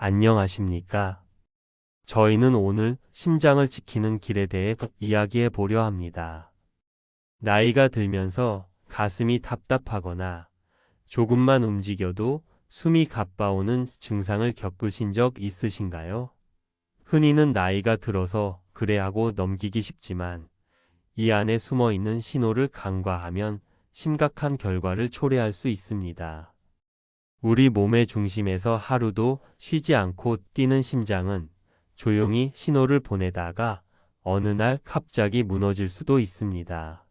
안녕하십니까? 저희는 오늘 심장을 지키는 길에 대해 이야기해 보려 합니다. 나이가 들면서 가슴이 답답하거나 조금만 움직여도 숨이 가빠오는 증상을 겪으신 적 있으신가요? 흔히는 나이가 들어서 그래 하고 넘기기 쉽지만 이 안에 숨어 있는 신호를 간과하면 심각한 결과를 초래할 수 있습니다. 우리 몸의 중심에서 하루도 쉬지 않고 뛰는 심장은 조용히 신호를 보내다가 어느 날 갑자기 무너질 수도 있습니다.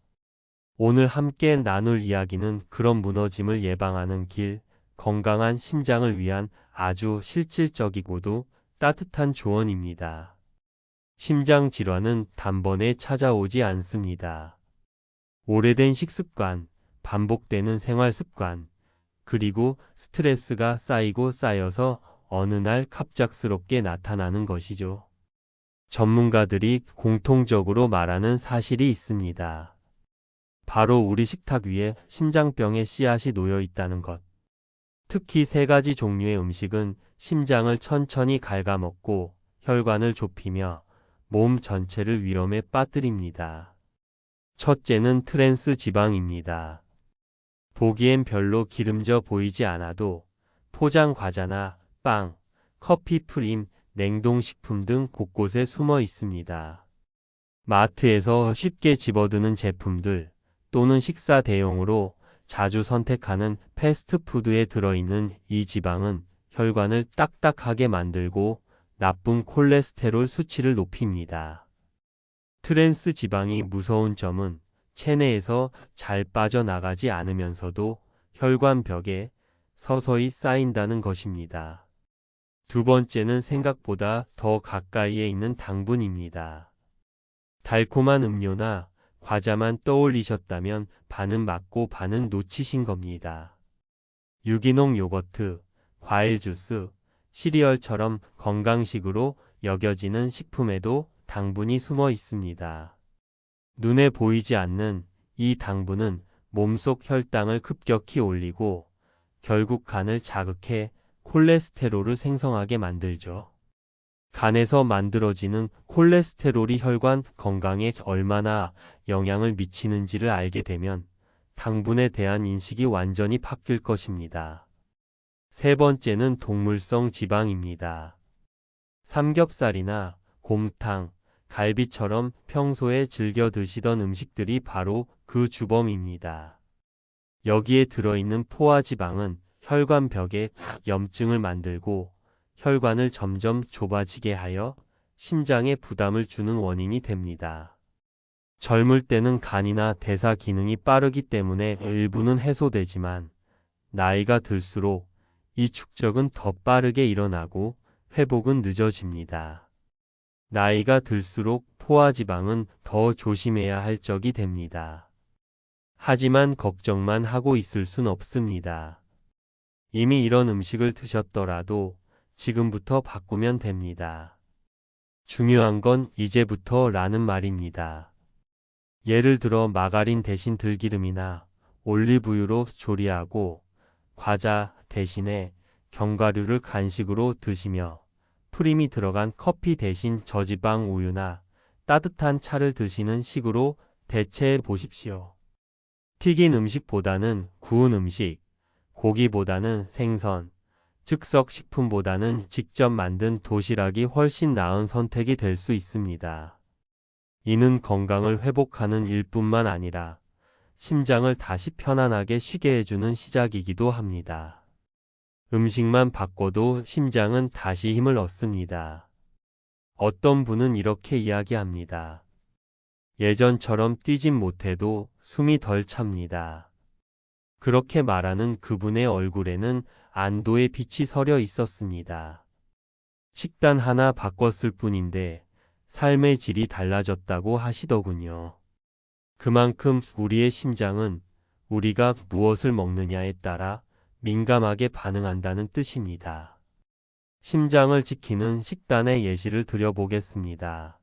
오늘 함께 나눌 이야기는 그런 무너짐을 예방하는 길, 건강한 심장을 위한 아주 실질적이고도 따뜻한 조언입니다. 심장 질환은 단번에 찾아오지 않습니다. 오래된 식습관, 반복되는 생활 습관, 그리고 스트레스가 쌓이고 쌓여서 어느 날 갑작스럽게 나타나는 것이죠. 전문가들이 공통적으로 말하는 사실이 있습니다. 바로 우리 식탁 위에 심장병의 씨앗이 놓여 있다는 것. 특히 세 가지 종류의 음식은 심장을 천천히 갉아먹고 혈관을 좁히며 몸 전체를 위험에 빠뜨립니다. 첫째는 트랜스 지방입니다. 보기엔 별로 기름져 보이지 않아도 포장 과자나 빵, 커피 프림, 냉동식품 등 곳곳에 숨어 있습니다. 마트에서 쉽게 집어드는 제품들 또는 식사 대용으로 자주 선택하는 패스트푸드에 들어있는 이 지방은 혈관을 딱딱하게 만들고 나쁜 콜레스테롤 수치를 높입니다. 트랜스 지방이 무서운 점은 체내에서 잘 빠져나가지 않으면서도 혈관 벽에 서서히 쌓인다는 것입니다. 두 번째는 생각보다 더 가까이에 있는 당분입니다. 달콤한 음료나 과자만 떠올리셨다면 반은 맞고 반은 놓치신 겁니다. 유기농 요거트, 과일 주스, 시리얼처럼 건강식으로 여겨지는 식품에도 당분이 숨어 있습니다. 눈에 보이지 않는 이 당분은 몸속 혈당을 급격히 올리고 결국 간을 자극해 콜레스테롤을 생성하게 만들죠. 간에서 만들어지는 콜레스테롤이 혈관 건강에 얼마나 영향을 미치는지를 알게 되면 당분에 대한 인식이 완전히 바뀔 것입니다. 세 번째는 동물성 지방입니다. 삼겹살이나 곰탕, 갈비처럼 평소에 즐겨 드시던 음식들이 바로 그 주범입니다. 여기에 들어있는 포화지방은 혈관 벽에 염증을 만들고 혈관을 점점 좁아지게 하여 심장에 부담을 주는 원인이 됩니다. 젊을 때는 간이나 대사 기능이 빠르기 때문에 일부는 해소되지만 나이가 들수록 이 축적은 더 빠르게 일어나고 회복은 늦어집니다. 나이가 들수록 포화지방은 더 조심해야 할 적이 됩니다. 하지만 걱정만 하고 있을 순 없습니다. 이미 이런 음식을 드셨더라도 지금부터 바꾸면 됩니다. 중요한 건 이제부터라는 말입니다. 예를 들어 마가린 대신 들기름이나 올리브유로 조리하고 과자 대신에 견과류를 간식으로 드시며 프림이 들어간 커피 대신 저지방 우유나 따뜻한 차를 드시는 식으로 대체해 보십시오. 튀긴 음식보다는 구운 음식, 고기보다는 생선, 즉석 식품보다는 직접 만든 도시락이 훨씬 나은 선택이 될 수 있습니다. 이는 건강을 회복하는 일뿐만 아니라 심장을 다시 편안하게 쉬게 해주는 시작이기도 합니다. 음식만 바꿔도 심장은 다시 힘을 얻습니다. 어떤 분은 이렇게 이야기합니다. 예전처럼 뛰진 못해도 숨이 덜 찹니다. 그렇게 말하는 그분의 얼굴에는 안도의 빛이 서려 있었습니다. 식단 하나 바꿨을 뿐인데 삶의 질이 달라졌다고 하시더군요. 그만큼 우리의 심장은 우리가 무엇을 먹느냐에 따라 민감하게 반응한다는 뜻입니다. 심장을 지키는 식단의 예시를 드려보겠습니다.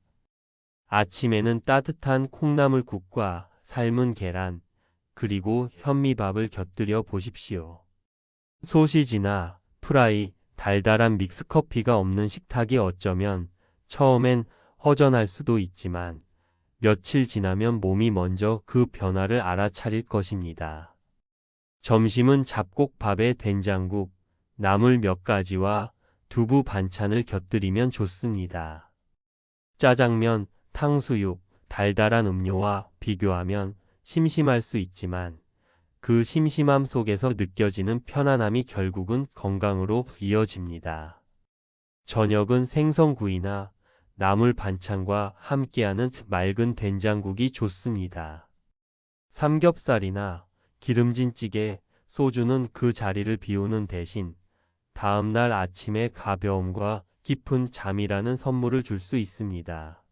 아침에는 따뜻한 콩나물국과 삶은 계란, 그리고 현미밥을 곁들여 보십시오. 소시지나 프라이, 달달한 믹스커피가 없는 식탁이 어쩌면 처음엔 허전할 수도 있지만 며칠 지나면 몸이 먼저 그 변화를 알아차릴 것입니다. 점심은 잡곡밥에 된장국, 나물 몇 가지와 두부 반찬을 곁들이면 좋습니다. 짜장면, 탕수육, 달달한 음료와 비교하면 심심할 수 있지만 그 심심함 속에서 느껴지는 편안함이 결국은 건강으로 이어집니다. 저녁은 생선구이나 나물 반찬과 함께하는 맑은 된장국이 좋습니다. 삼겹살이나 기름진 찌개, 소주는 그 자리를 비우는 대신 다음날 아침에 가벼움과 깊은 잠이라는 선물을 줄 수 있습니다.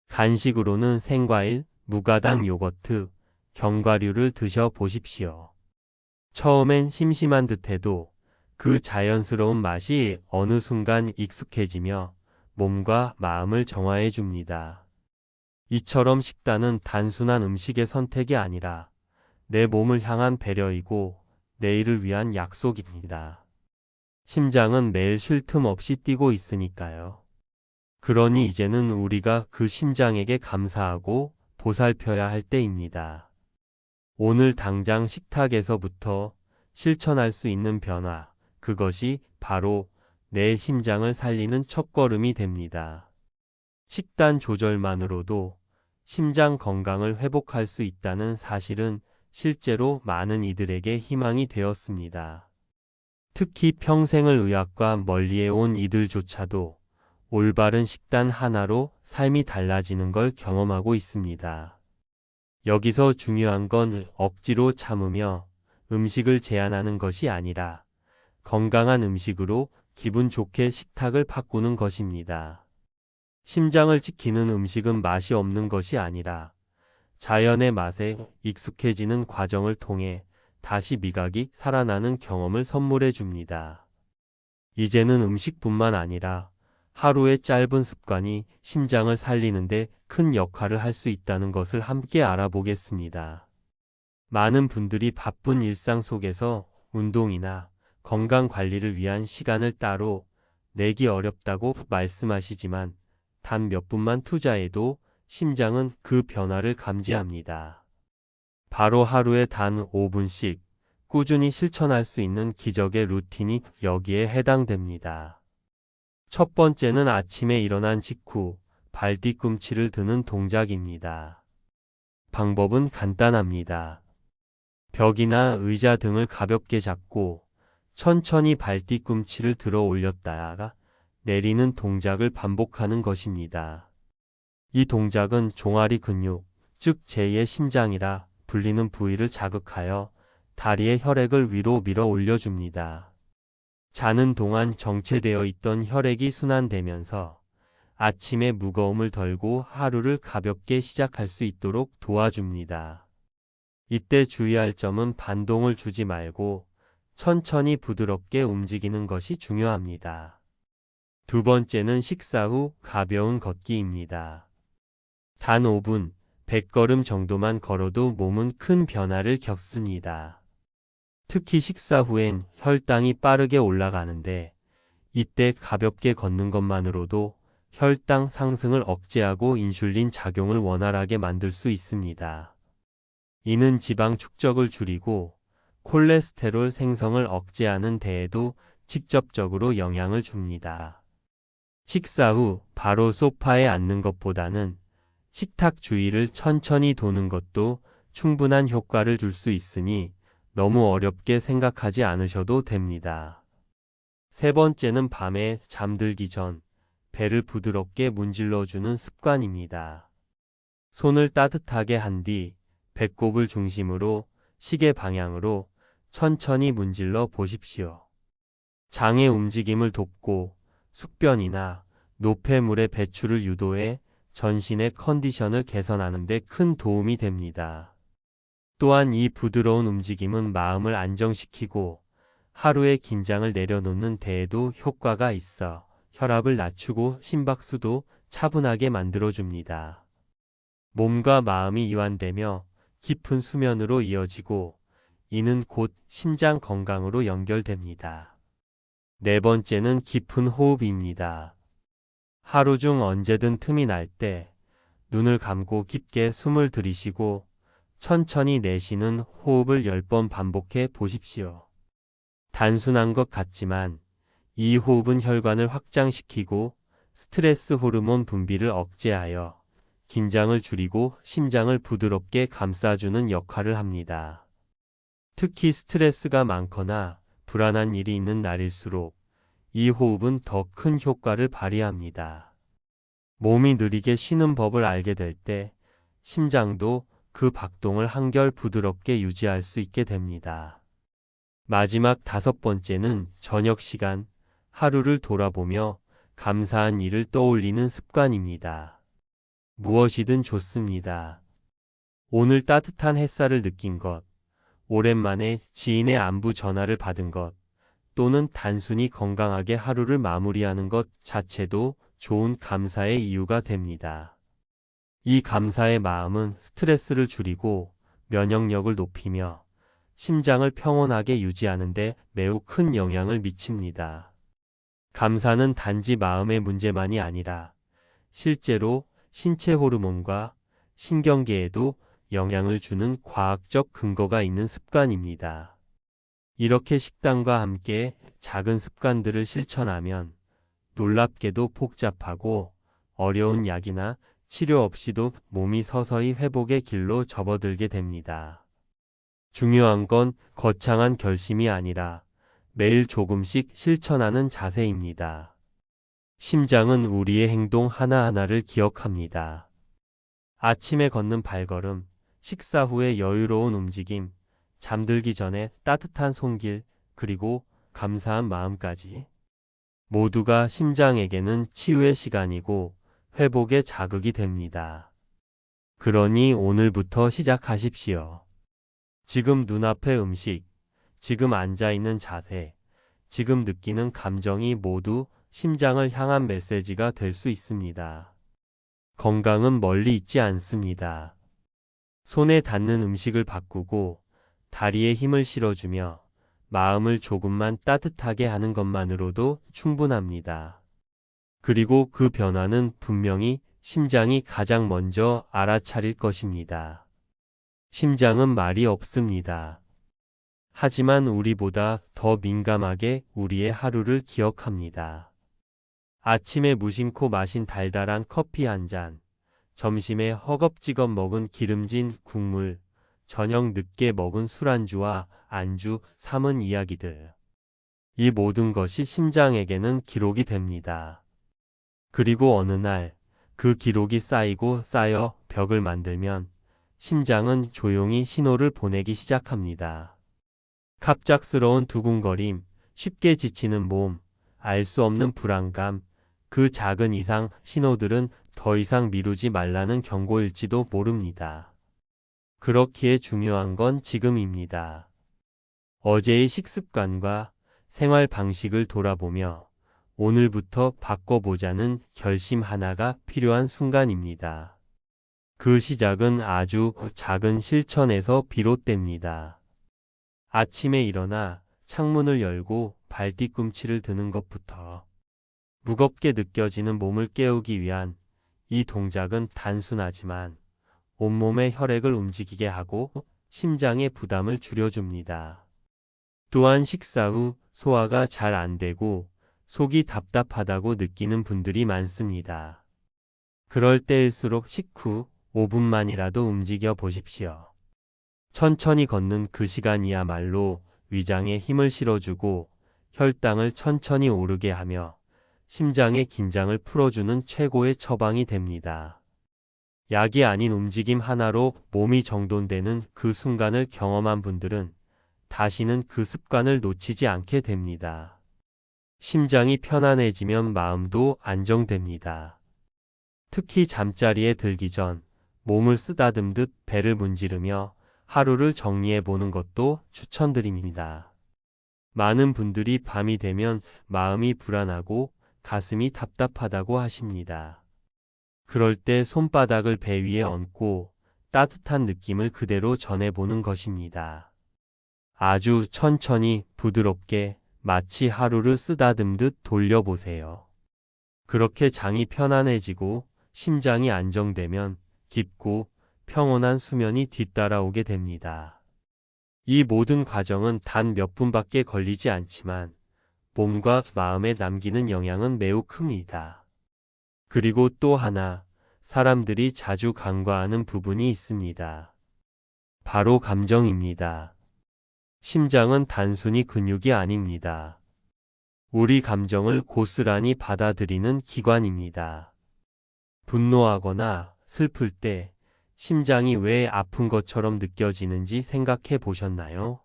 간식으로는 생과일, 무가당 요거트, 견과류를 드셔 보십시오. 처음엔 심심한 듯해도 그 자연스러운 맛이 어느 순간 익숙해지며 몸과 마음을 정화해 줍니다. 이처럼 식단은 단순한 음식의 선택이 아니라 내 몸을 향한 배려이고 내일을 위한 약속입니다. 심장은 매일 쉴 틈 없이 뛰고 있으니까요. 그러니 이제는 우리가 그 심장에게 감사하고 보살펴야 할 때입니다. 오늘 당장 식탁에서부터 실천할 수 있는 변화, 그것이 바로 내 심장을 살리는 첫걸음이 됩니다. 식단 조절만으로도 심장 건강을 회복할 수 있다는 사실은 실제로 많은 이들에게 희망이 되었습니다. 특히 평생을 의학과 멀리해온 이들조차도 올바른 식단 하나로 삶이 달라지는 걸 경험하고 있습니다. 여기서 중요한 건 억지로 참으며 음식을 제한하는 것이 아니라 건강한 음식으로 기분 좋게 식탁을 바꾸는 것입니다. 심장을 지키는 음식은 맛이 없는 것이 아니라 자연의 맛에 익숙해지는 과정을 통해 다시 미각이 살아나는 경험을 선물해 줍니다. 이제는 음식뿐만 아니라 하루의 짧은 습관이 심장을 살리는데 큰 역할을 할 수 있다는 것을 함께 알아보겠습니다. 많은 분들이 바쁜 일상 속에서 운동이나 건강 관리를 위한 시간을 따로 내기 어렵다고 말씀하시지만 단 몇 분만 투자해도 심장은 그 변화를 감지합니다. 바로 하루에 단 5분씩 꾸준히 실천할 수 있는 기적의 루틴이 여기에 해당됩니다. 첫 번째는 아침에 일어난 직후 발 뒤꿈치를 드는 동작입니다. 방법은 간단합니다. 벽이나 의자 등을 가볍게 잡고 천천히 발 뒤꿈치를 들어 올렸다가 내리는 동작을 반복하는 것입니다. 이 동작은 종아리 근육, 즉 제2의 심장이라 불리는 부위를 자극하여 다리의 혈액을 위로 밀어 올려줍니다. 자는 동안 정체되어 있던 혈액이 순환되면서 아침에 무거움을 덜고 하루를 가볍게 시작할 수 있도록 도와줍니다. 이때 주의할 점은 반동을 주지 말고 천천히 부드럽게 움직이는 것이 중요합니다. 두 번째는 식사 후 가벼운 걷기입니다. 단 5분, 100걸음 정도만 걸어도 몸은 큰 변화를 겪습니다. 특히 식사 후엔 혈당이 빠르게 올라가는데 이때 가볍게 걷는 것만으로도 혈당 상승을 억제하고 인슐린 작용을 원활하게 만들 수 있습니다. 이는 지방 축적을 줄이고 콜레스테롤 생성을 억제하는 데에도 직접적으로 영향을 줍니다. 식사 후 바로 소파에 앉는 것보다는 식탁 주위를 천천히 도는 것도 충분한 효과를 줄 수 있으니 너무 어렵게 생각하지 않으셔도 됩니다. 세 번째는 밤에 잠들기 전 배를 부드럽게 문질러주는 습관입니다. 손을 따뜻하게 한 뒤 배꼽을 중심으로 시계 방향으로 천천히 문질러 보십시오. 장의 움직임을 돕고 숙변이나 노폐물의 배출을 유도해 전신의 컨디션을 개선하는 데 큰 도움이 됩니다. 또한 이 부드러운 움직임은 마음을 안정시키고 하루의 긴장을 내려놓는 데에도 효과가 있어 혈압을 낮추고 심박수도 차분하게 만들어줍니다. 몸과 마음이 이완되며 깊은 수면으로 이어지고 이는 곧 심장 건강으로 연결됩니다. 네 번째는 깊은 호흡입니다. 하루 중 언제든 틈이 날 때 눈을 감고 깊게 숨을 들이쉬고 천천히 내쉬는 호흡을 10번 반복해 보십시오. 단순한 것 같지만 이 호흡은 혈관을 확장시키고 스트레스 호르몬 분비를 억제하여 긴장을 줄이고 심장을 부드럽게 감싸주는 역할을 합니다. 특히 스트레스가 많거나 불안한 일이 있는 날일수록 이 호흡은 더 큰 효과를 발휘합니다. 몸이 느리게 쉬는 법을 알게 될 때 심장도 그 박동을 한결 부드럽게 유지할 수 있게 됩니다. 마지막 다섯 번째는 저녁 시간, 하루를 돌아보며 감사한 일을 떠올리는 습관입니다. 무엇이든 좋습니다. 오늘 따뜻한 햇살을 느낀 것, 오랜만에 지인의 안부 전화를 받은 것, 또는 단순히 건강하게 하루를 마무리하는 것 자체도 좋은 감사의 이유가 됩니다. 이 감사의 마음은 스트레스를 줄이고 면역력을 높이며 심장을 평온하게 유지하는 데 매우 큰 영향을 미칩니다. 감사는 단지 마음의 문제만이 아니라 실제로 신체 호르몬과 신경계에도 영향을 주는 과학적 근거가 있는 습관입니다. 이렇게 식단과 함께 작은 습관들을 실천하면 놀랍게도 복잡하고 어려운 약이나 치료 없이도 몸이 서서히 회복의 길로 접어들게 됩니다. 중요한 건 거창한 결심이 아니라 매일 조금씩 실천하는 자세입니다. 심장은 우리의 행동 하나하나를 기억합니다. 아침에 걷는 발걸음, 식사 후의 여유로운 움직임, 잠들기 전에 따뜻한 손길, 그리고 감사한 마음까지. 모두가 심장에게는 치유의 시간이고 회복의 자극이 됩니다. 그러니 오늘부터 시작하십시오. 지금 눈앞의 음식, 지금 앉아있는 자세, 지금 느끼는 감정이 모두 심장을 향한 메시지가 될 수 있습니다. 건강은 멀리 있지 않습니다. 손에 닿는 음식을 바꾸고 다리에 힘을 실어주며 마음을 조금만 따뜻하게 하는 것만으로도 충분합니다. 그리고 그 변화는 분명히 심장이 가장 먼저 알아차릴 것입니다. 심장은 말이 없습니다. 하지만 우리보다 더 민감하게 우리의 하루를 기억합니다. 아침에 무심코 마신 달달한 커피 한 잔, 점심에 허겁지겁 먹은 기름진 국물, 저녁 늦게 먹은 술안주와 안주, 삼은 이야기들. 이 모든 것이 심장에게는 기록이 됩니다. 그리고 어느 날 그 기록이 쌓이고 쌓여 벽을 만들면 심장은 조용히 신호를 보내기 시작합니다. 갑작스러운 두근거림, 쉽게 지치는 몸, 알 수 없는 불안감, 그 작은 이상 신호들은 더 이상 미루지 말라는 경고일지도 모릅니다. 그렇기에 중요한 건 지금입니다. 어제의 식습관과 생활 방식을 돌아보며 오늘부터 바꿔보자는 결심 하나가 필요한 순간입니다. 그 시작은 아주 작은 실천에서 비롯됩니다. 아침에 일어나 창문을 열고 발뒤꿈치를 드는 것부터 무겁게 느껴지는 몸을 깨우기 위한 이 동작은 단순하지만 온몸의 혈액을 움직이게 하고 심장의 부담을 줄여줍니다. 또한 식사 후 소화가 잘 안 되고 속이 답답하다고 느끼는 분들이 많습니다. 그럴 때일수록 식후 5분만이라도 움직여 보십시오. 천천히 걷는 그 시간이야말로 위장에 힘을 실어주고 혈당을 천천히 오르게 하며 심장의 긴장을 풀어주는 최고의 처방이 됩니다. 약이 아닌 움직임 하나로 몸이 정돈되는 그 순간을 경험한 분들은 다시는 그 습관을 놓치지 않게 됩니다. 심장이 편안해지면 마음도 안정됩니다. 특히 잠자리에 들기 전 몸을 쓰다듬듯 배를 문지르며 하루를 정리해 보는 것도 추천드립니다. 많은 분들이 밤이 되면 마음이 불안하고 가슴이 답답하다고 하십니다. 그럴 때 손바닥을 배 위에 얹고 따뜻한 느낌을 그대로 전해보는 것입니다. 아주 천천히 부드럽게 마치 하루를 쓰다듬듯 돌려보세요. 그렇게 장이 편안해지고 심장이 안정되면 깊고 평온한 수면이 뒤따라오게 됩니다. 이 모든 과정은 단 몇 분밖에 걸리지 않지만 몸과 마음에 남기는 영향은 매우 큽니다. 그리고 또 하나, 사람들이 자주 간과하는 부분이 있습니다. 바로 감정입니다. 심장은 단순히 근육이 아닙니다. 우리 감정을 고스란히 받아들이는 기관입니다. 분노하거나 슬플 때 심장이 왜 아픈 것처럼 느껴지는지 생각해 보셨나요?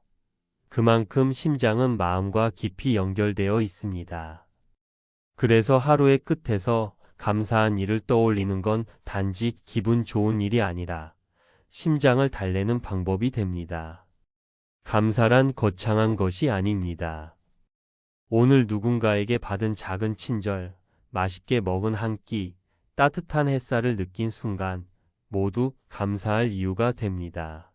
그만큼 심장은 마음과 깊이 연결되어 있습니다. 그래서 하루의 끝에서 감사한 일을 떠올리는 건 단지 기분 좋은 일이 아니라 심장을 달래는 방법이 됩니다. 감사란 거창한 것이 아닙니다. 오늘 누군가에게 받은 작은 친절, 맛있게 먹은 한 끼, 따뜻한 햇살을 느낀 순간 모두 감사할 이유가 됩니다.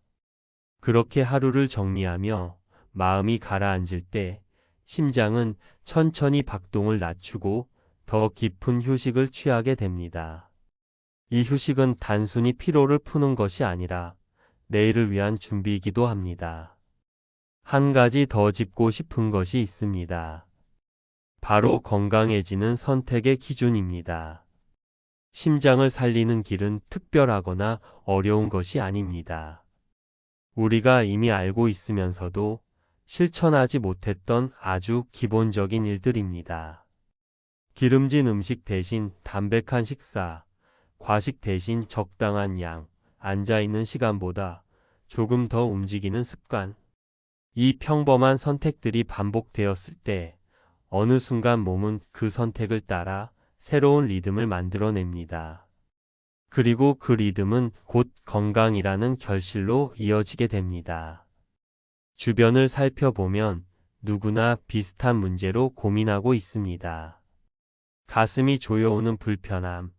그렇게 하루를 정리하며 마음이 가라앉을 때 심장은 천천히 박동을 낮추고 더 깊은 휴식을 취하게 됩니다. 이 휴식은 단순히 피로를 푸는 것이 아니라 내일을 위한 준비이기도 합니다. 한 가지 더 짚고 싶은 것이 있습니다. 바로 건강해지는 선택의 기준입니다. 심장을 살리는 길은 특별하거나 어려운 것이 아닙니다. 우리가 이미 알고 있으면서도 실천하지 못했던 아주 기본적인 일들입니다. 기름진 음식 대신 담백한 식사, 과식 대신 적당한 양, 앉아있는 시간보다 조금 더 움직이는 습관. 이 평범한 선택들이 반복되었을 때 어느 순간 몸은 그 선택을 따라 새로운 리듬을 만들어냅니다. 그리고 그 리듬은 곧 건강이라는 결실로 이어지게 됩니다. 주변을 살펴보면 누구나 비슷한 문제로 고민하고 있습니다. 가슴이 조여오는 불편함,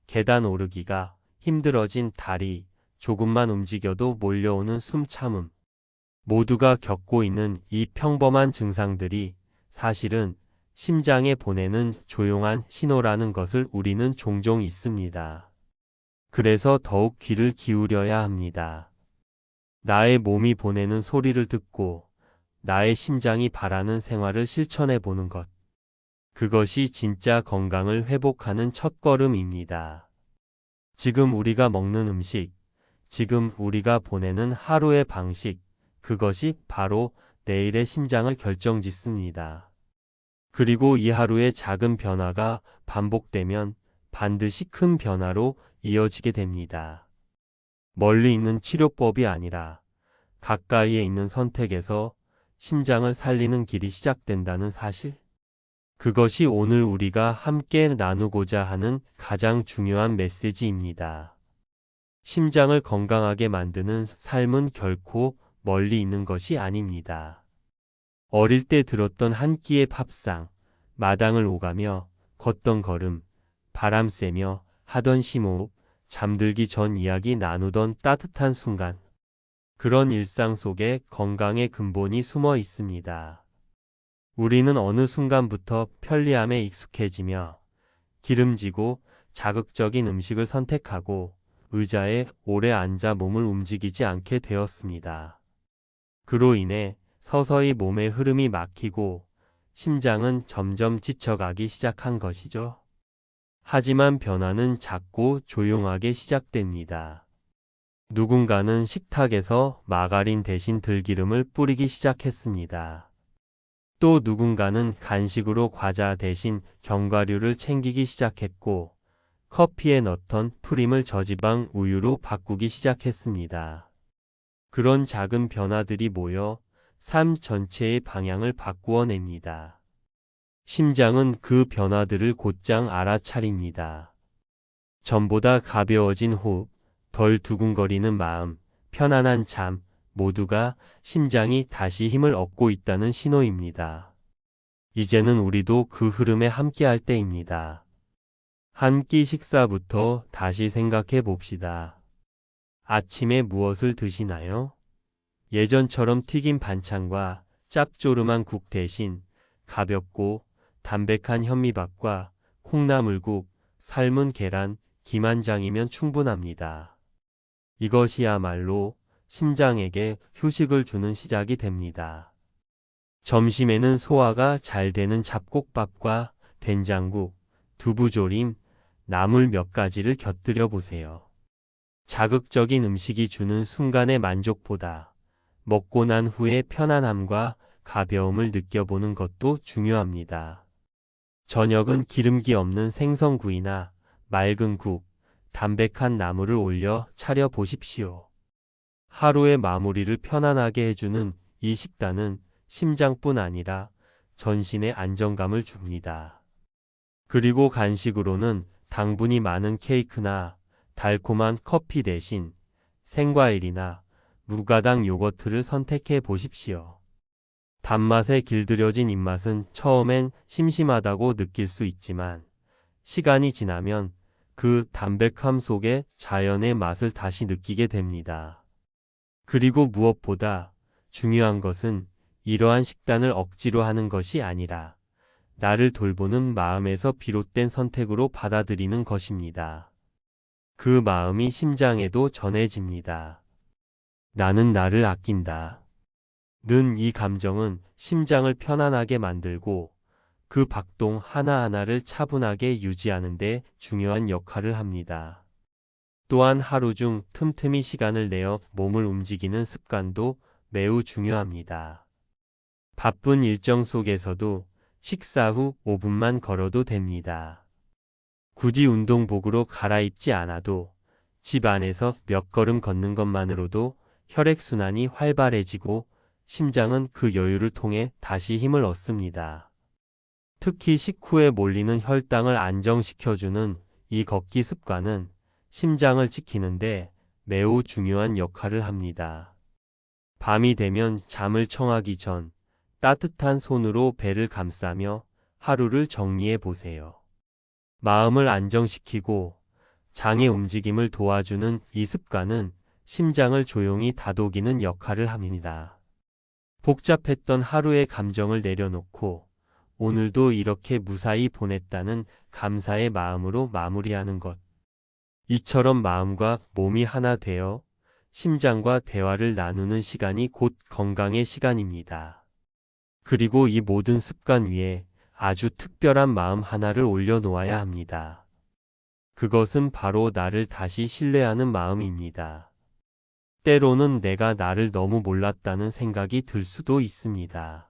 계단 오르기가 힘들어진 다리, 조금만 움직여도 몰려오는 숨참음. 모두가 겪고 있는 이 평범한 증상들이 사실은 심장에 보내는 조용한 신호라는 것을 우리는 종종 잊습니다. 그래서 더욱 귀를 기울여야 합니다. 나의 몸이 보내는 소리를 듣고 나의 심장이 바라는 생활을 실천해 보는 것. 그것이 진짜 건강을 회복하는 첫걸음입니다. 지금 우리가 먹는 음식, 지금 우리가 보내는 하루의 방식, 그것이 바로 내일의 심장을 결정짓습니다. 그리고 이 하루의 작은 변화가 반복되면 반드시 큰 변화로 이어지게 됩니다. 멀리 있는 치료법이 아니라 가까이에 있는 선택에서 심장을 살리는 길이 시작된다는 사실. 그것이 오늘 우리가 함께 나누고자 하는 가장 중요한 메시지입니다. 심장을 건강하게 만드는 삶은 결코 멀리 있는 것이 아닙니다. 어릴 때 들었던 한 끼의 밥상, 마당을 오가며 걷던 걸음, 바람 쐬며 하던 심호흡, 잠들기 전 이야기 나누던 따뜻한 순간. 그런 일상 속에 건강의 근본이 숨어 있습니다. 우리는 어느 순간부터 편리함에 익숙해지며 기름지고 자극적인 음식을 선택하고 의자에 오래 앉아 몸을 움직이지 않게 되었습니다. 그로 인해 서서히 몸의 흐름이 막히고 심장은 점점 지쳐가기 시작한 것이죠. 하지만 변화는 작고 조용하게 시작됩니다. 누군가는 식탁에서 마가린 대신 들기름을 뿌리기 시작했습니다. 또 누군가는 간식으로 과자 대신 견과류를 챙기기 시작했고 커피에 넣던 프림을 저지방 우유로 바꾸기 시작했습니다. 그런 작은 변화들이 모여 삶 전체의 방향을 바꾸어 냅니다. 심장은 그 변화들을 곧장 알아차립니다. 전보다 가벼워진 호흡, 덜 두근거리는 마음, 편안한 잠, 모두가 심장이 다시 힘을 얻고 있다는 신호입니다. 이제는 우리도 그 흐름에 함께할 때입니다. 한 끼 식사부터 다시 생각해 봅시다. 아침에 무엇을 드시나요? 예전처럼 튀긴 반찬과 짭조름한 국 대신 가볍고 담백한 현미밥과 콩나물국, 삶은 계란, 김한장이면 충분합니다. 이것이야말로 심장에게 휴식을 주는 시작이 됩니다. 점심에는 소화가 잘 되는 잡곡밥과 된장국, 두부조림, 나물 몇 가지를 곁들여 보세요. 자극적인 음식이 주는 순간의 만족보다 먹고 난 후의 편안함과 가벼움을 느껴보는 것도 중요합니다. 저녁은 기름기 없는 생선구이나 맑은 국, 담백한 나물을 올려 차려 보십시오. 하루의 마무리를 편안하게 해주는 이 식단은 심장뿐 아니라 전신에 안정감을 줍니다. 그리고 간식으로는 당분이 많은 케이크나 달콤한 커피 대신 생과일이나 무가당 요거트를 선택해 보십시오. 단맛에 길들여진 입맛은 처음엔 심심하다고 느낄 수 있지만 시간이 지나면 그 담백함 속에 자연의 맛을 다시 느끼게 됩니다. 그리고 무엇보다 중요한 것은 이러한 식단을 억지로 하는 것이 아니라 나를 돌보는 마음에서 비롯된 선택으로 받아들이는 것입니다. 그 마음이 심장에도 전해집니다. 나는 나를 아낀다. 는 이 감정은 심장을 편안하게 만들고 그 박동 하나하나를 차분하게 유지하는 데 중요한 역할을 합니다. 또한 하루 중 틈틈이 시간을 내어 몸을 움직이는 습관도 매우 중요합니다. 바쁜 일정 속에서도 식사 후 5분만 걸어도 됩니다. 굳이 운동복으로 갈아입지 않아도 집 안에서 몇 걸음 걷는 것만으로도 혈액순환이 활발해지고 심장은 그 여유를 통해 다시 힘을 얻습니다. 특히 식후에 몰리는 혈당을 안정시켜주는 이 걷기 습관은 심장을 지키는데 매우 중요한 역할을 합니다. 밤이 되면 잠을 청하기 전 따뜻한 손으로 배를 감싸며 하루를 정리해 보세요. 마음을 안정시키고 장의 움직임을 도와주는 이 습관은 심장을 조용히 다독이는 역할을 합니다. 복잡했던 하루의 감정을 내려놓고 오늘도 이렇게 무사히 보냈다는 감사의 마음으로 마무리하는 것. 이처럼 마음과 몸이 하나 되어 심장과 대화를 나누는 시간이 곧 건강의 시간입니다. 그리고 이 모든 습관 위에 아주 특별한 마음 하나를 올려놓아야 합니다. 그것은 바로 나를 다시 신뢰하는 마음입니다. 때로는 내가 나를 너무 몰랐다는 생각이 들 수도 있습니다.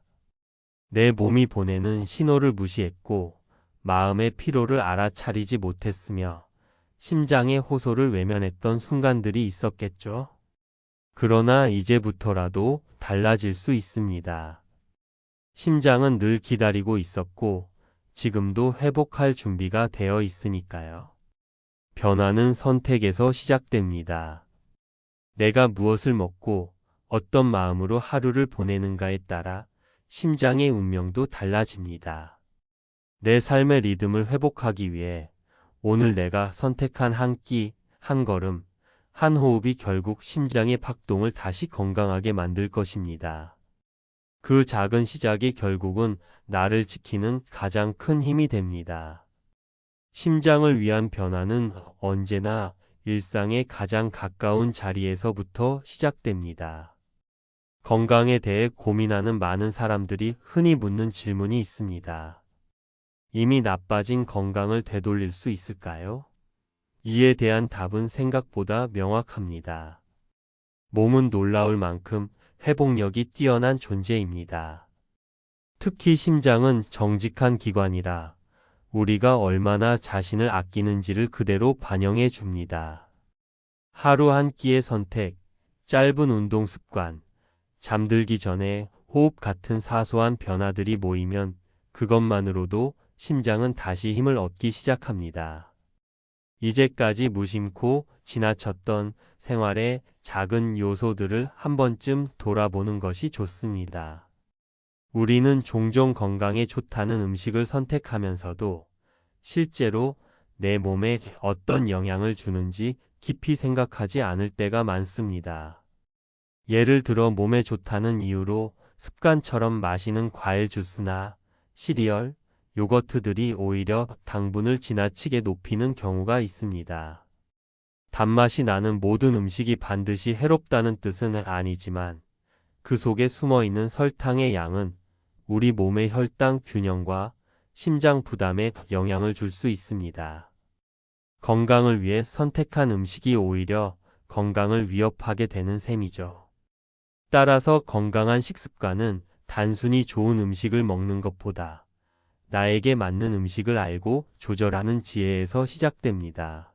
내 몸이 보내는 신호를 무시했고 마음의 피로를 알아차리지 못했으며 심장의 호소를 외면했던 순간들이 있었겠죠. 그러나 이제부터라도 달라질 수 있습니다. 심장은 늘 기다리고 있었고 지금도 회복할 준비가 되어 있으니까요. 변화는 선택에서 시작됩니다. 내가 무엇을 먹고 어떤 마음으로 하루를 보내는가에 따라 심장의 운명도 달라집니다. 내 삶의 리듬을 회복하기 위해 오늘 내가 선택한 한 끼, 한 걸음, 한 호흡이 결국 심장의 박동을 다시 건강하게 만들 것입니다. 그 작은 시작이 결국은 나를 지키는 가장 큰 힘이 됩니다. 심장을 위한 변화는 언제나 일상의 가장 가까운 자리에서부터 시작됩니다. 건강에 대해 고민하는 많은 사람들이 흔히 묻는 질문이 있습니다. 이미 나빠진 건강을 되돌릴 수 있을까요? 이에 대한 답은 생각보다 명확합니다. 몸은 놀라울 만큼 회복력이 뛰어난 존재입니다. 특히 심장은 정직한 기관이라 우리가 얼마나 자신을 아끼는지를 그대로 반영해 줍니다. 하루 한 끼의 선택, 짧은 운동 습관, 잠들기 전에 호흡 같은 사소한 변화들이 모이면 그것만으로도 심장은 다시 힘을 얻기 시작합니다. 이제까지 무심코 지나쳤던 생활의 작은 요소들을 한 번쯤 돌아보는 것이 좋습니다. 우리는 종종 건강에 좋다는 음식을 선택하면서도 실제로 내 몸에 어떤 영향을 주는지 깊이 생각하지 않을 때가 많습니다. 예를 들어 몸에 좋다는 이유로 습관처럼 마시는 과일 주스나 시리얼, 요거트들이 오히려 당분을 지나치게 높이는 경우가 있습니다. 단맛이 나는 모든 음식이 반드시 해롭다는 뜻은 아니지만 그 속에 숨어 있는 설탕의 양은 우리 몸의 혈당 균형과 심장 부담에 영향을 줄 수 있습니다. 건강을 위해 선택한 음식이 오히려 건강을 위협하게 되는 셈이죠. 따라서 건강한 식습관은 단순히 좋은 음식을 먹는 것보다 나에게 맞는 음식을 알고 조절하는 지혜에서 시작됩니다.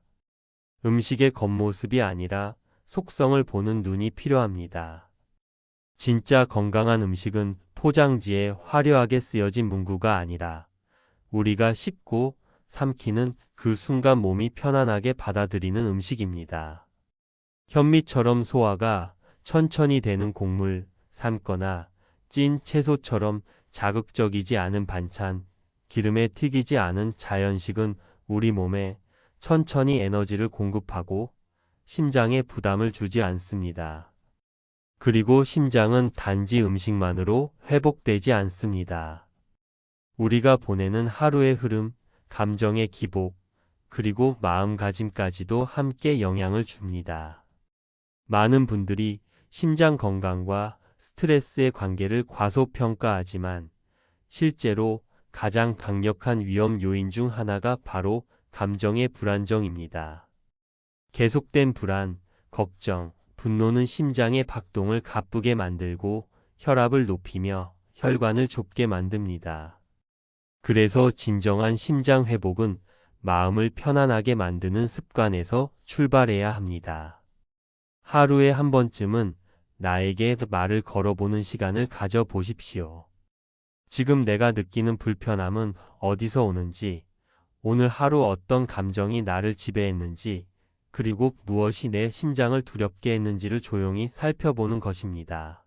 음식의 겉모습이 아니라 속성을 보는 눈이 필요합니다. 진짜 건강한 음식은 포장지에 화려하게 쓰여진 문구가 아니라 우리가 씹고 삼키는 그 순간 몸이 편안하게 받아들이는 음식입니다. 현미처럼 소화가 천천히 되는 곡물, 삶거나 찐 채소처럼 자극적이지 않은 반찬, 기름에 튀기지 않은 자연식은 우리 몸에 천천히 에너지를 공급하고 심장에 부담을 주지 않습니다. 그리고 심장은 단지 음식만으로 회복되지 않습니다. 우리가 보내는 하루의 흐름, 감정의 기복, 그리고 마음가짐까지도 함께 영향을 줍니다. 많은 분들이 심장 건강과 스트레스의 관계를 과소평가하지만 실제로 가장 강력한 위험 요인 중 하나가 바로 감정의 불안정입니다. 계속된 불안, 걱정, 분노는 심장의 박동을 가쁘게 만들고 혈압을 높이며 혈관을 좁게 만듭니다. 그래서 진정한 심장 회복은 마음을 편안하게 만드는 습관에서 출발해야 합니다. 하루에 한 번쯤은 나에게 말을 걸어보는 시간을 가져보십시오. 지금 내가 느끼는 불편함은 어디서 오는지, 오늘 하루 어떤 감정이 나를 지배했는지, 그리고 무엇이 내 심장을 두렵게 했는지를 조용히 살펴보는 것입니다.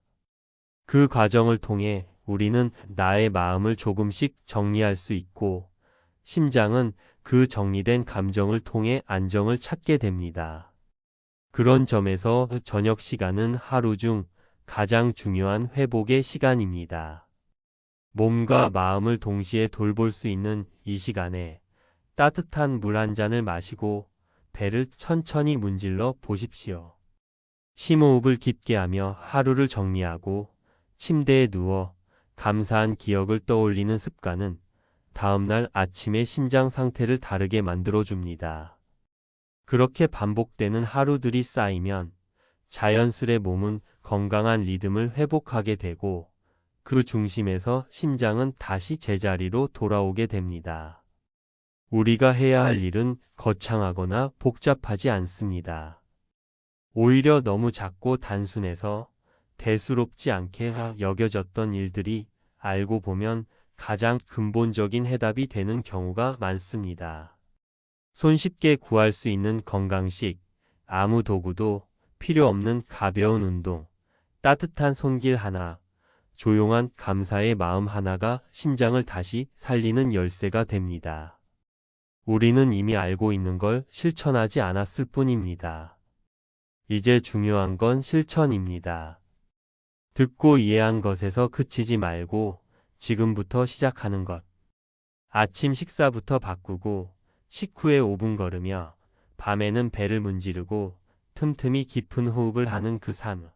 그 과정을 통해 우리는 나의 마음을 조금씩 정리할 수 있고, 심장은 그 정리된 감정을 통해 안정을 찾게 됩니다. 그런 점에서 저녁 시간은 하루 중 가장 중요한 회복의 시간입니다. 몸과 마음을 동시에 돌볼 수 있는 이 시간에 따뜻한 물 한 잔을 마시고 배를 천천히 문질러 보십시오. 심호흡을 깊게 하며 하루를 정리하고 침대에 누워 감사한 기억을 떠올리는 습관은 다음날 아침의 심장 상태를 다르게 만들어줍니다. 그렇게 반복되는 하루들이 쌓이면 자연스레 몸은 건강한 리듬을 회복하게 되고 그 중심에서 심장은 다시 제자리로 돌아오게 됩니다. 우리가 해야 할 일은 거창하거나 복잡하지 않습니다. 오히려 너무 작고 단순해서 대수롭지 않게 여겨졌던 일들이 알고 보면 가장 근본적인 해답이 되는 경우가 많습니다. 손쉽게 구할 수 있는 건강식, 아무 도구도 필요 없는 가벼운 운동, 따뜻한 손길 하나, 조용한 감사의 마음 하나가 심장을 다시 살리는 열쇠가 됩니다. 우리는 이미 알고 있는 걸 실천하지 않았을 뿐입니다. 이제 중요한 건 실천입니다. 듣고 이해한 것에서 그치지 말고 지금부터 시작하는 것. 아침 식사부터 바꾸고 식후에 5분 걸으며 밤에는 배를 문지르고 틈틈이 깊은 호흡을 하는 그 삶.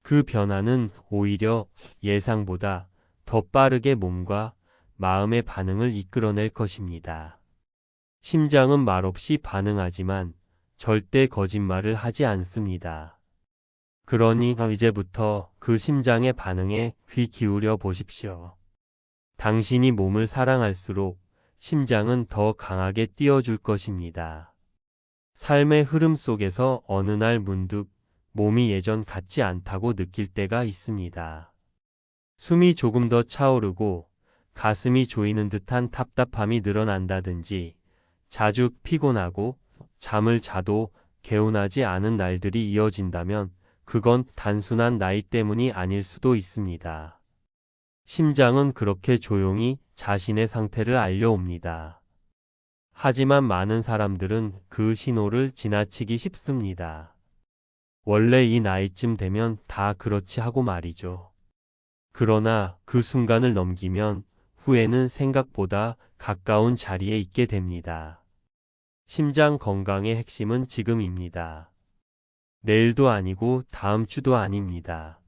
그 변화는 오히려 예상보다 더 빠르게 몸과 마음의 반응을 이끌어낼 것입니다. 심장은 말없이 반응하지만 절대 거짓말을 하지 않습니다. 그러니 이제부터 그 심장의 반응에 귀 기울여 보십시오. 당신이 몸을 사랑할수록 심장은 더 강하게 뛰어줄 것입니다. 삶의 흐름 속에서 어느 날 문득 몸이 예전 같지 않다고 느낄 때가 있습니다. 숨이 조금 더 차오르고 가슴이 조이는 듯한 답답함이 늘어난다든지 자주 피곤하고 잠을 자도 개운하지 않은 날들이 이어진다면 그건 단순한 나이 때문이 아닐 수도 있습니다. 심장은 그렇게 조용히 자신의 상태를 알려옵니다. 하지만 많은 사람들은 그 신호를 지나치기 쉽습니다. 원래 이 나이쯤 되면 다 그렇지 하고 말이죠. 그러나 그 순간을 넘기면 후에는 생각보다 가까운 자리에 있게 됩니다. 심장 건강의 핵심은 지금입니다. 내일도 아니고 다음 주도 아닙니다.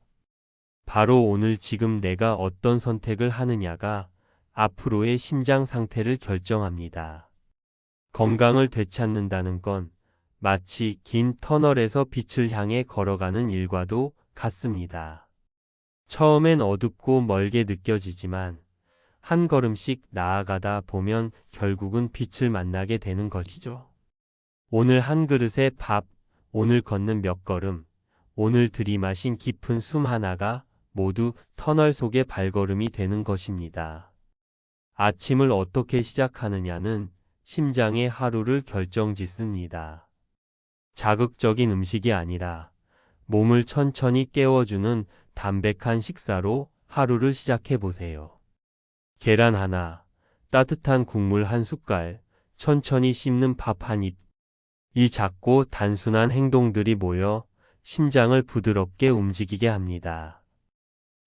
바로 오늘 지금 내가 어떤 선택을 하느냐가 앞으로의 심장 상태를 결정합니다. 건강을 되찾는다는 건 마치 긴 터널에서 빛을 향해 걸어가는 일과도 같습니다. 처음엔 어둡고 멀게 느껴지지만 한 걸음씩 나아가다 보면 결국은 빛을 만나게 되는 것이죠. 오늘 한 그릇의 밥, 오늘 걷는 몇 걸음, 오늘 들이마신 깊은 숨 하나가 모두 터널 속의 발걸음이 되는 것입니다. 아침을 어떻게 시작하느냐는 심장의 하루를 결정짓습니다. 자극적인 음식이 아니라 몸을 천천히 깨워주는 담백한 식사로 하루를 시작해 보세요. 계란 하나, 따뜻한 국물 한 숟갈, 천천히 씹는 밥 한 입. 이 작고 단순한 행동들이 모여 심장을 부드럽게 움직이게 합니다.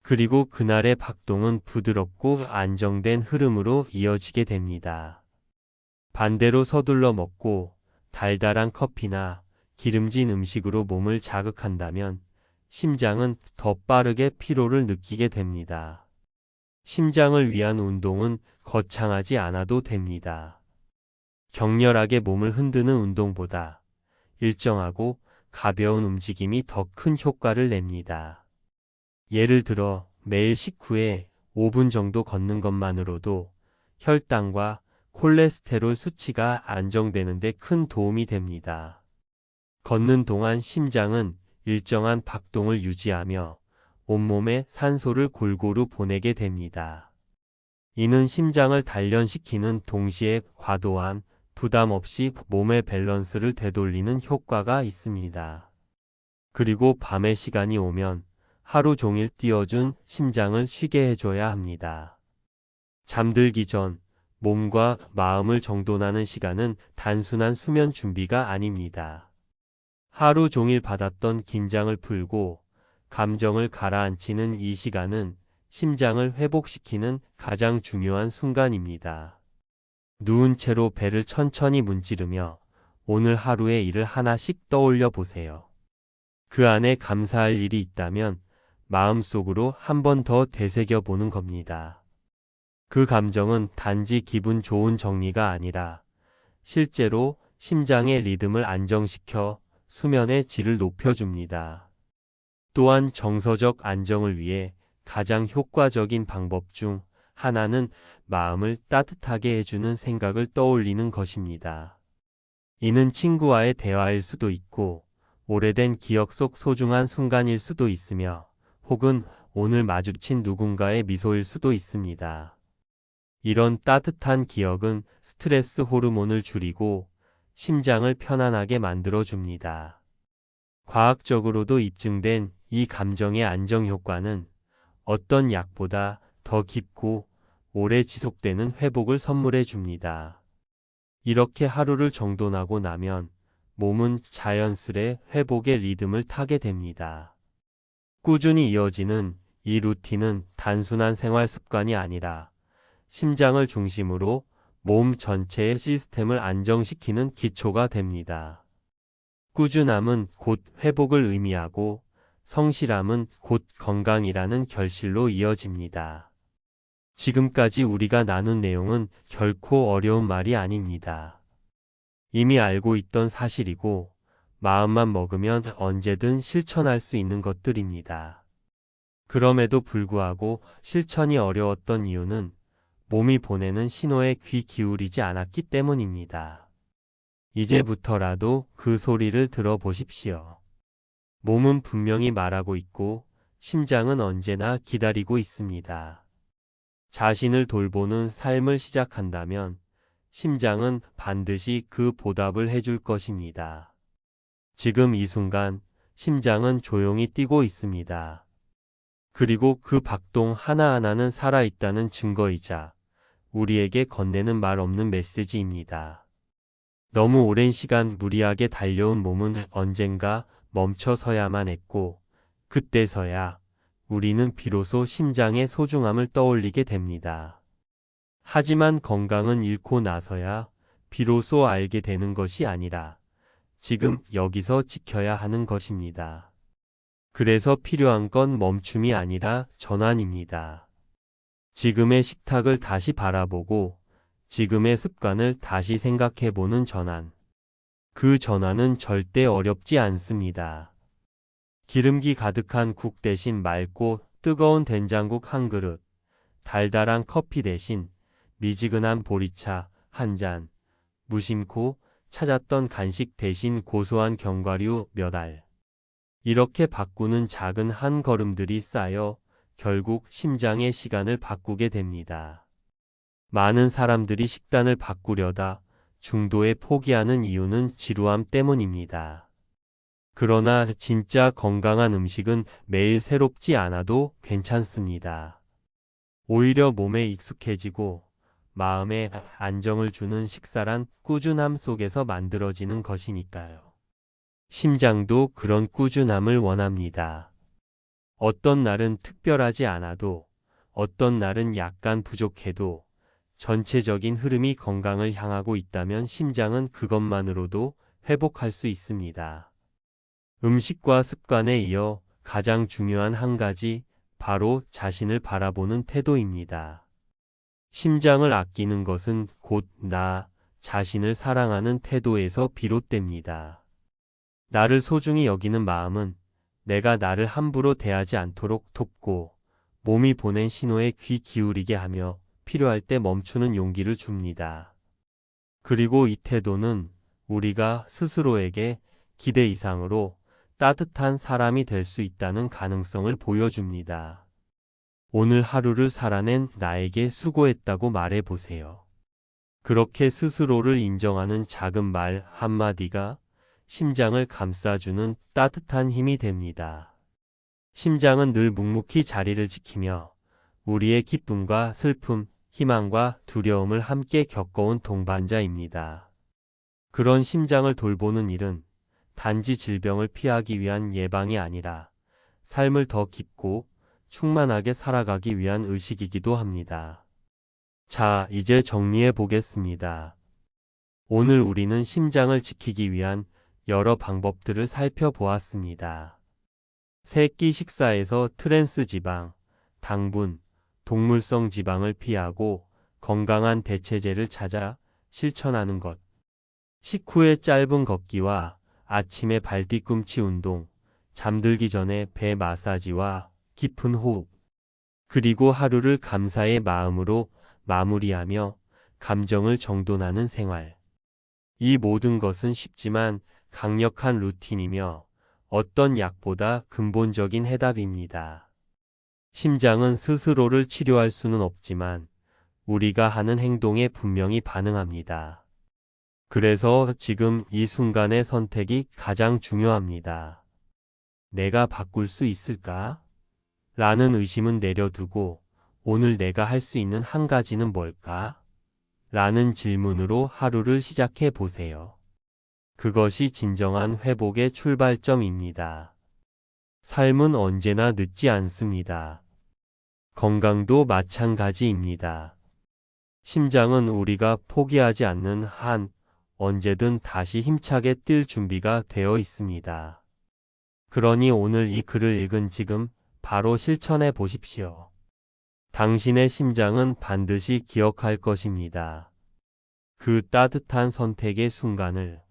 그리고 그날의 박동은 부드럽고 안정된 흐름으로 이어지게 됩니다. 반대로 서둘러 먹고 달달한 커피나 기름진 음식으로 몸을 자극한다면 심장은 더 빠르게 피로를 느끼게 됩니다. 심장을 위한 운동은 거창하지 않아도 됩니다. 격렬하게 몸을 흔드는 운동보다 일정하고 가벼운 움직임이 더 큰 효과를 냅니다. 예를 들어 매일 식후에 5분 정도 걷는 것만으로도 혈당과 콜레스테롤 수치가 안정되는 데 큰 도움이 됩니다. 걷는 동안 심장은 일정한 박동을 유지하며 온몸에 산소를 골고루 보내게 됩니다. 이는 심장을 단련시키는 동시에 과도한 부담 없이 몸의 밸런스를 되돌리는 효과가 있습니다. 그리고 밤의 시간이 오면 하루 종일 뛰어준 심장을 쉬게 해줘야 합니다. 잠들기 전 몸과 마음을 정돈하는 시간은 단순한 수면 준비가 아닙니다. 하루 종일 받았던 긴장을 풀고 감정을 가라앉히는 이 시간은 심장을 회복시키는 가장 중요한 순간입니다. 누운 채로 배를 천천히 문지르며 오늘 하루의 일을 하나씩 떠올려 보세요. 그 안에 감사할 일이 있다면 마음속으로 한 번 더 되새겨 보는 겁니다. 그 감정은 단지 기분 좋은 정리가 아니라 실제로 심장의 리듬을 안정시켜 수면의 질을 높여줍니다. 또한 정서적 안정을 위해 가장 효과적인 방법 중 하나는 마음을 따뜻하게 해주는 생각을 떠올리는 것입니다. 이는 친구와의 대화일 수도 있고 오래된 기억 속 소중한 순간일 수도 있으며 혹은 오늘 마주친 누군가의 미소일 수도 있습니다. 이런 따뜻한 기억은 스트레스 호르몬을 줄이고 심장을 편안하게 만들어줍니다. 과학적으로도 입증된 이 감정의 안정 효과는 어떤 약보다 더 깊고 오래 지속되는 회복을 선물해 줍니다. 이렇게 하루를 정돈하고 나면 몸은 자연스레 회복의 리듬을 타게 됩니다. 꾸준히 이어지는 이 루틴은 단순한 생활 습관이 아니라 심장을 중심으로 몸 전체의 시스템을 안정시키는 기초가 됩니다. 꾸준함은 곧 회복을 의미하고 성실함은 곧 건강이라는 결실로 이어집니다. 지금까지 우리가 나눈 내용은 결코 어려운 말이 아닙니다. 이미 알고 있던 사실이고 마음만 먹으면 언제든 실천할 수 있는 것들입니다. 그럼에도 불구하고 실천이 어려웠던 이유는 몸이 보내는 신호에 귀 기울이지 않았기 때문입니다. 이제부터라도 그 소리를 들어보십시오. 몸은 분명히 말하고 있고 심장은 언제나 기다리고 있습니다. 자신을 돌보는 삶을 시작한다면 심장은 반드시 그 보답을 해줄 것입니다. 지금 이 순간 심장은 조용히 뛰고 있습니다. 그리고 그 박동 하나하나는 살아있다는 증거이자 우리에게 건네는 말 없는 메시지입니다. 너무 오랜 시간 무리하게 달려온 몸은 언젠가 멈춰서야만 했고 그때서야 우리는 비로소 심장의 소중함을 떠올리게 됩니다. 하지만 건강은 잃고 나서야 비로소 알게 되는 것이 아니라 지금 여기서 지켜야 하는 것입니다. 그래서 필요한 건 멈춤이 아니라 전환입니다. 지금의 식탁을 다시 바라보고 지금의 습관을 다시 생각해보는 전환. 그 전환은 절대 어렵지 않습니다. 기름기 가득한 국 대신 맑고 뜨거운 된장국 한 그릇, 달달한 커피 대신 미지근한 보리차 한 잔, 무심코 찾았던 간식 대신 고소한 견과류 몇 알. 이렇게 바꾸는 작은 한 걸음들이 쌓여 결국 심장의 시간을 바꾸게 됩니다. 많은 사람들이 식단을 바꾸려다 중도에 포기하는 이유는 지루함 때문입니다. 그러나 진짜 건강한 음식은 매일 새롭지 않아도 괜찮습니다. 오히려 몸에 익숙해지고 마음에 안정을 주는 식사란 꾸준함 속에서 만들어지는 것이니까요. 심장도 그런 꾸준함을 원합니다. 어떤 날은 특별하지 않아도, 어떤 날은 약간 부족해도 전체적인 흐름이 건강을 향하고 있다면 심장은 그것만으로도 회복할 수 있습니다. 음식과 습관에 이어 가장 중요한 한 가지, 바로 자신을 바라보는 태도입니다. 심장을 아끼는 것은 곧 나 자신을 사랑하는 태도에서 비롯됩니다. 나를 소중히 여기는 마음은 내가 나를 함부로 대하지 않도록 돕고 몸이 보낸 신호에 귀 기울이게 하며 필요할 때 멈추는 용기를 줍니다. 그리고 이 태도는 우리가 스스로에게 기대 이상으로 따뜻한 사람이 될 수 있다는 가능성을 보여줍니다. 오늘 하루를 살아낸 나에게 수고했다고 말해보세요. 그렇게 스스로를 인정하는 작은 말 한마디가 심장을 감싸주는 따뜻한 힘이 됩니다. 심장은 늘 묵묵히 자리를 지키며 우리의 기쁨과 슬픔, 희망과 두려움을 함께 겪어온 동반자입니다. 그런 심장을 돌보는 일은 단지 질병을 피하기 위한 예방이 아니라 삶을 더 깊고 충만하게 살아가기 위한 의식이기도 합니다. 자, 이제 정리해 보겠습니다. 오늘 우리는 심장을 지키기 위한 여러 방법들을 살펴보았습니다. 세 끼 식사에서 트랜스 지방, 당분, 동물성 지방을 피하고 건강한 대체제를 찾아 실천하는 것. 식후의 짧은 걷기와 아침의 발 뒤꿈치 운동, 잠들기 전에 배 마사지와 깊은 호흡. 그리고 하루를 감사의 마음으로 마무리하며 감정을 정돈하는 생활. 이 모든 것은 쉽지만 강력한 루틴이며 어떤 약보다 근본적인 해답입니다. 심장은 스스로를 치료할 수는 없지만 우리가 하는 행동에 분명히 반응합니다. 그래서 지금 이 순간의 선택이 가장 중요합니다. 내가 바꿀 수 있을까? 라는 의심은 내려두고 오늘 내가 할 수 있는 한 가지는 뭘까? 라는 질문으로 하루를 시작해 보세요. 그것이 진정한 회복의 출발점입니다. 삶은 언제나 늦지 않습니다. 건강도 마찬가지입니다. 심장은 우리가 포기하지 않는 한 언제든 다시 힘차게 뛸 준비가 되어 있습니다. 그러니 오늘 이 글을 읽은 지금 바로 실천해 보십시오. 당신의 심장은 반드시 기억할 것입니다. 그 따뜻한 선택의 순간을